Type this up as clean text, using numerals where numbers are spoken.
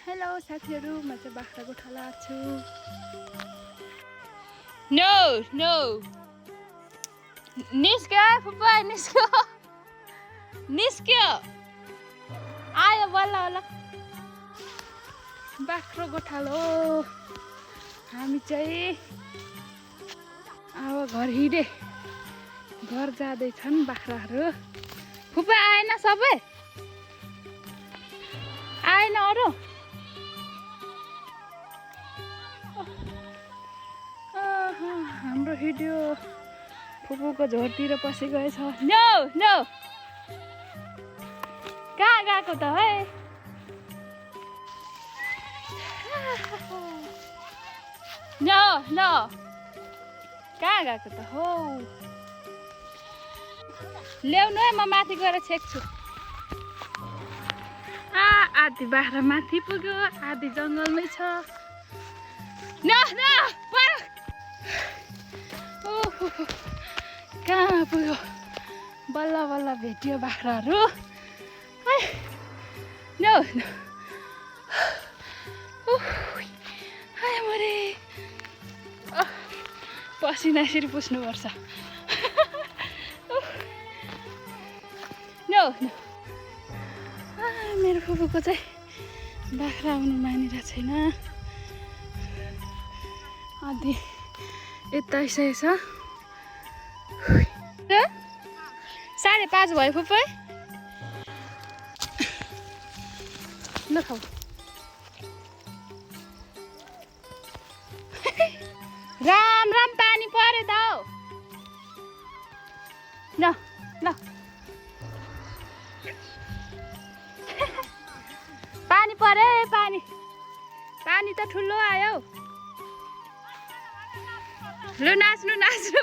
Hello साथीहरु, म चाहिँ बाख्रा गोठाला छु। नो नो निस्क्यो फुपा निस्क्यो निस्क्यो आयो बल्ल बल्ल बाख्रा गोठालो हामी चाहिँ अब घर हिँडे घर जाँदैछन् बाख्राहरू। फुपा आएन सबै आएन अरू हाम्रो हिडियो फुपूको झोरतिर पसि गएछ। नो नो कहाँ गएको त है नो नो कहाँ गएको त हो ल्याउनु है म माथि गएर छेक्छु। आधी बाख्रा माथि पुग्यो, आधी जङ्गलमै छ। न न पर ओहो कहाँ पुग्यो, बल्ल बल्ल भेटियो बाख्राहरू। नो मरे पसिना यसरी पुस्नुपर्छ। नो मेरो फुपूको चाहिँ बाख्रा आउनु मानिरहेको छैन। आधी यता आइसकेको छ। 5:30 भयो फुपै ल खाऊ। राम राम पानी पर्यो त हौ ल ल पानी पर्यो पानी पानी त ठुलो आयो। लु नाच्नु नाच्नु